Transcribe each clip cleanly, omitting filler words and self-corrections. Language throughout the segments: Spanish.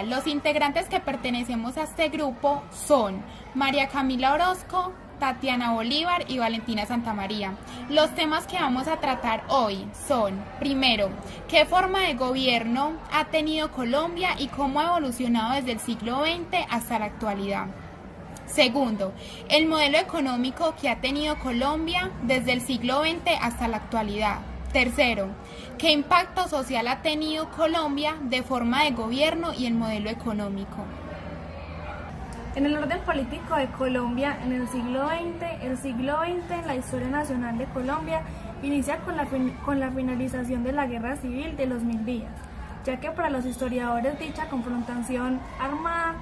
Los integrantes que pertenecemos a este grupo son María Camila Orozco, Tatiana Bolívar y Valentina Santamaría. Los temas que vamos a tratar hoy son, primero, ¿qué forma de gobierno ha tenido Colombia y cómo ha evolucionado desde el siglo XX hasta la actualidad? Segundo, el modelo económico que ha tenido Colombia desde el siglo XX hasta la actualidad. Tercero, ¿qué impacto social ha tenido Colombia de forma de gobierno y el modelo económico? En el orden político de Colombia en el siglo XX en la historia nacional de Colombia inicia con la finalización de la Guerra Civil de los 1000 días, ya que para los historiadores dicha confrontación armada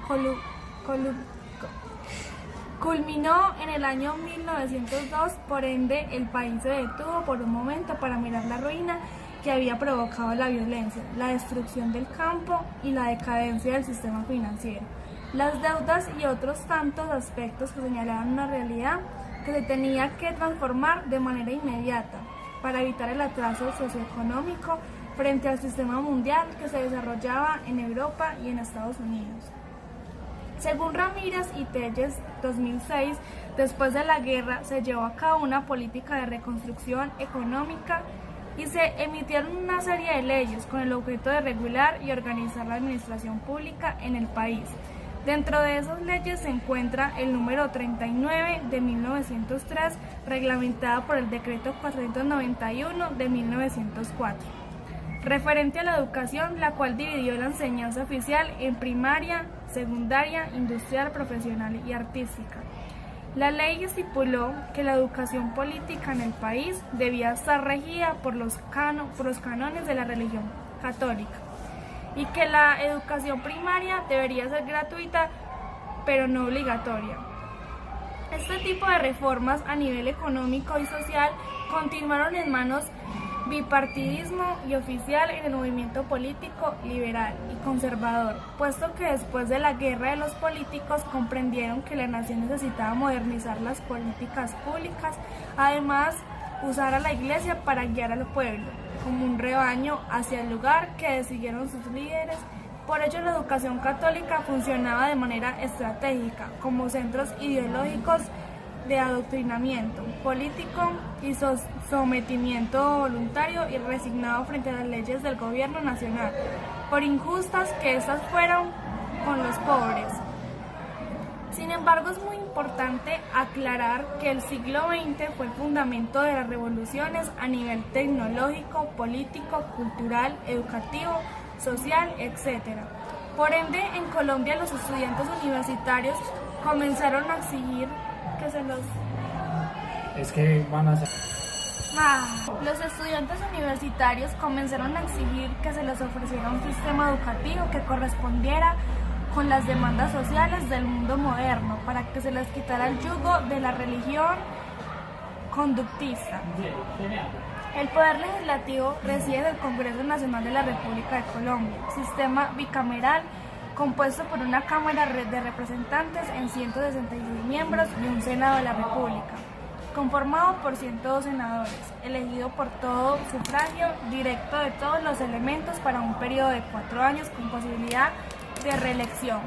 culminó en el año 1902, por ende el país se detuvo por un momento para mirar la ruina que había provocado la violencia, la destrucción del campo y la decadencia del sistema financiero, las deudas y otros tantos aspectos que señalaban una realidad que se tenía que transformar de manera inmediata para evitar el atraso socioeconómico frente al sistema mundial que se desarrollaba en Europa y en Estados Unidos. Según Ramírez y Telles, 2006, después de la guerra se llevó a cabo una política de reconstrucción económica y se emitieron una serie de leyes con el objeto de regular y organizar la administración pública en el país. Dentro de esas leyes se encuentra el número 39 de 1903, reglamentada por el decreto 491 de 1904. Referente a la educación, la cual dividió la enseñanza oficial en primaria, secundaria, industrial, profesional y artística. La ley estipuló que la educación política en el país debía estar regida por los cánones de la religión católica y que la educación primaria debería ser gratuita pero no obligatoria. Este tipo de reformas a nivel económico y social continuaron en manos bipartidismo y oficial en el movimiento político liberal y conservador, puesto que después de la guerra de los políticos comprendieron que la nación necesitaba modernizar las políticas públicas, además usar a la iglesia para guiar al pueblo, como un rebaño hacia el lugar que decidieron sus líderes. Por ello la educación católica funcionaba de manera estratégica, como centros ideológicos de adoctrinamiento político y sometimiento voluntario y resignado frente a las leyes del gobierno nacional, por injustas que estas fueron con los pobres. Sin embargo, es muy importante aclarar que el siglo XX fue el fundamento de las revoluciones a nivel tecnológico, político, cultural, educativo, social, etc. Por ende, en Colombia los estudiantes universitarios comenzaron a exigir que se los... Los estudiantes universitarios comenzaron a exigir que se les ofreciera un sistema educativo que correspondiera con las demandas sociales del mundo moderno, para que se les quitara el yugo de la religión conductista. El poder legislativo reside en el Congreso Nacional de la República de Colombia, sistema bicameral compuesto por una Cámara de Representantes en 166 miembros y un Senado de la República, conformado por 102 senadores, elegido por todo sufragio directo de todos los elementos para un periodo de 4 años con posibilidad de reelección.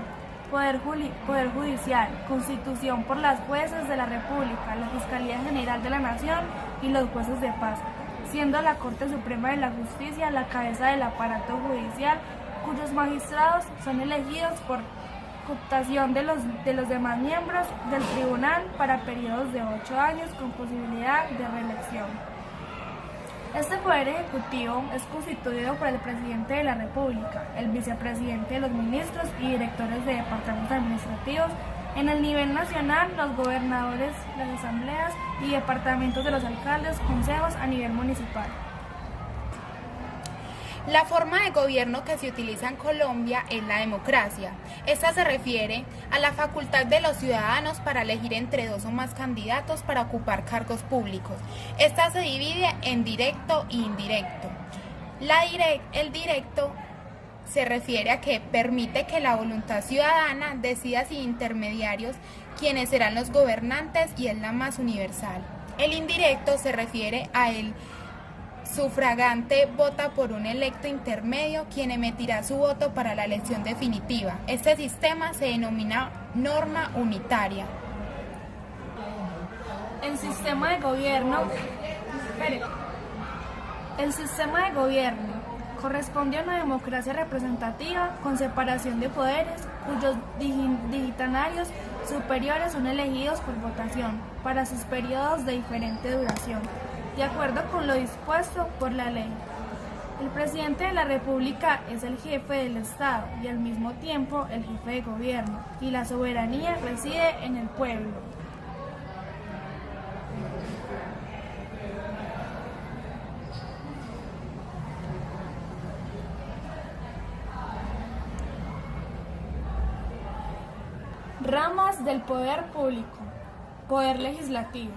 Poder judicial, constitución por las jueces de la República, la Fiscalía General de la Nación y los jueces de paz, siendo la Corte Suprema de la Justicia la cabeza del aparato judicial, cuyos magistrados son elegidos por cooptación de los demás miembros del tribunal para periodos de 8 años con posibilidad de reelección. Este poder ejecutivo es constituido por el presidente de la República, el vicepresidente de los ministros y directores de departamentos administrativos. En el nivel nacional, los gobernadores, las asambleas y departamentos de los alcaldes, consejos a nivel municipal. La forma de gobierno que se utiliza en Colombia es la democracia. Esta se refiere a la facultad de los ciudadanos para elegir entre 2 o más candidatos para ocupar cargos públicos. Esta se divide en directo e indirecto. El directo se refiere a que permite que la voluntad ciudadana decida sin intermediarios quiénes serán los gobernantes y es la más universal. El indirecto se refiere a el sufragante vota por un electo intermedio, quien emitirá su voto para la elección definitiva. Este sistema se denomina norma unitaria. El sistema de gobierno corresponde a una democracia representativa con separación de poderes, cuyos dignatarios superiores son elegidos por votación para sus periodos de diferente duración, de acuerdo con lo dispuesto por la ley. El presidente de la República es el jefe del Estado y al mismo tiempo el jefe de gobierno, y la soberanía reside en el pueblo. Ramas del poder público. Poder legislativo.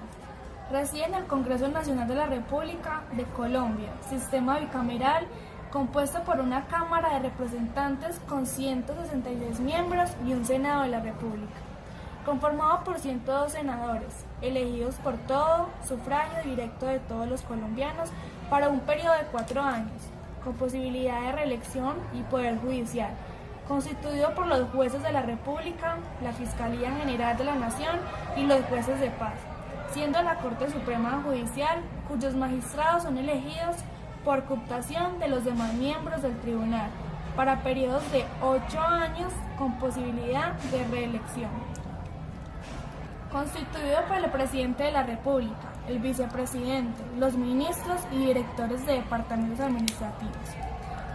Reside en el Congreso Nacional de la República de Colombia, sistema bicameral compuesto por una Cámara de Representantes con 166 miembros y un Senado de la República, conformado por 102 senadores, elegidos por todo sufragio directo de todos los colombianos para un periodo de 4 años, con posibilidad de reelección, y poder judicial, constituido por los jueces de la República, la Fiscalía General de la Nación y los jueces de paz, siendo la Corte Suprema Judicial, cuyos magistrados son elegidos por cooptación de los demás miembros del tribunal, para periodos de 8 años con posibilidad de reelección. Constituido por el Presidente de la República, el Vicepresidente, los ministros y directores de departamentos administrativos.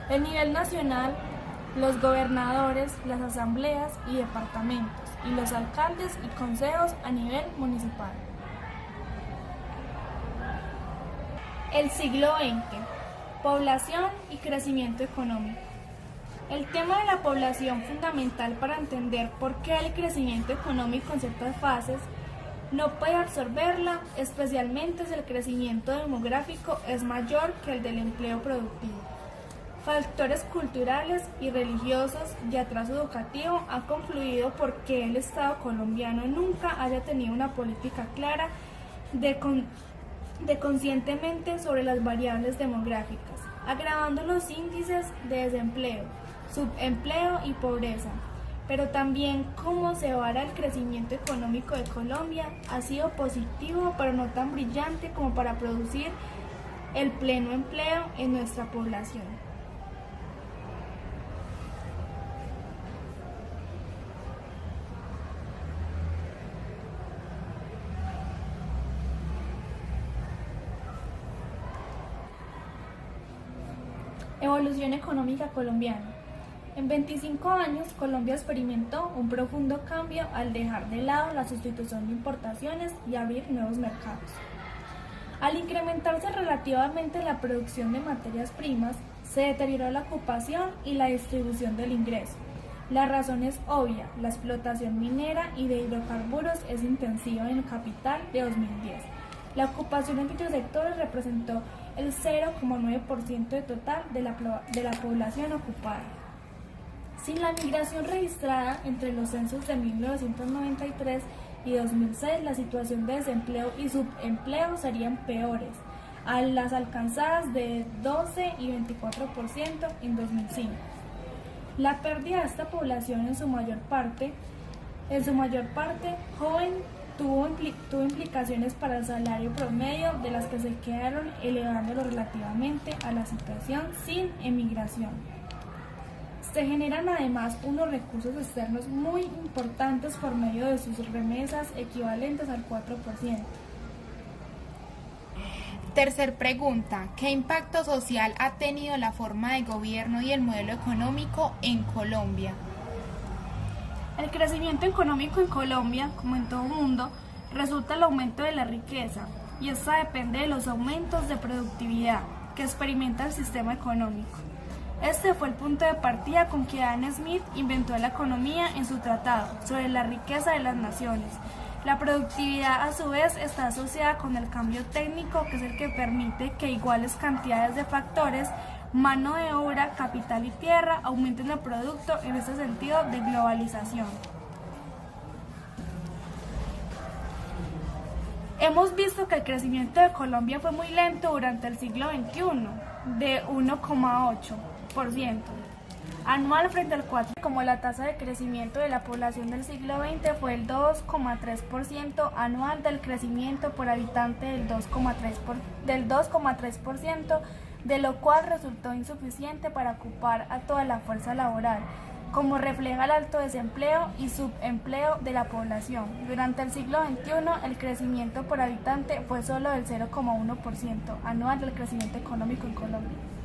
El nivel nacional, los gobernadores, las asambleas y departamentos, y los alcaldes y consejos a nivel municipal. El siglo XX. Población y crecimiento económico. El tema de la población, fundamental para entender por qué el crecimiento económico en ciertas fases no puede absorberla, especialmente si el crecimiento demográfico es mayor que el del empleo productivo. Factores culturales y religiosos y atraso educativo han confluido porque el Estado colombiano nunca haya tenido una política clara de conscientemente sobre las variables demográficas, agravando los índices de desempleo, subempleo y pobreza. Pero también cómo se vara el crecimiento económico de Colombia ha sido positivo, pero no tan brillante como para producir el pleno empleo en nuestra población. Evolución económica colombiana. En 25 años, Colombia experimentó un profundo cambio al dejar de lado la sustitución de importaciones y abrir nuevos mercados. Al incrementarse relativamente la producción de materias primas, se deterioró la ocupación y la distribución del ingreso. La razón es obvia: la explotación minera y de hidrocarburos es intensiva en el capital de 2010. La ocupación en dichos sectores representó el 0,9% de total de la población ocupada. Sin la migración registrada entre los censos de 1993 y 2006, la situación de desempleo y subempleo serían peores, a las alcanzadas de 12 y 24% en 2005. La pérdida de esta población, en su mayor parte joven, tuvo implicaciones para el salario promedio, de las que se quedaron elevándolo relativamente a la situación sin emigración. Se generan además unos recursos externos muy importantes por medio de sus remesas, equivalentes al 4%. Tercer pregunta: ¿qué impacto social ha tenido la forma de gobierno y el modelo económico en Colombia? El crecimiento económico en Colombia, como en todo el mundo, resulta el aumento de la riqueza, y esta depende de los aumentos de productividad que experimenta el sistema económico. Este fue el punto de partida con que Adam Smith inventó la economía en su tratado sobre la riqueza de las naciones. La productividad, a su vez, está asociada con el cambio técnico, que es el que permite que iguales cantidades de factores, mano de obra, capital y tierra, aumenten el producto en este sentido de globalización. Hemos visto que el crecimiento de Colombia fue muy lento durante el siglo XXI, de 1,8% anual frente al 4%, como la tasa de crecimiento de la población del siglo XX fue el 2,3% anual del crecimiento por habitante del 2,3%, de lo cual resultó insuficiente para ocupar a toda la fuerza laboral, como refleja el alto desempleo y subempleo de la población. Durante el siglo XXI, el crecimiento por habitante fue solo del 0,1% anual del crecimiento económico en Colombia.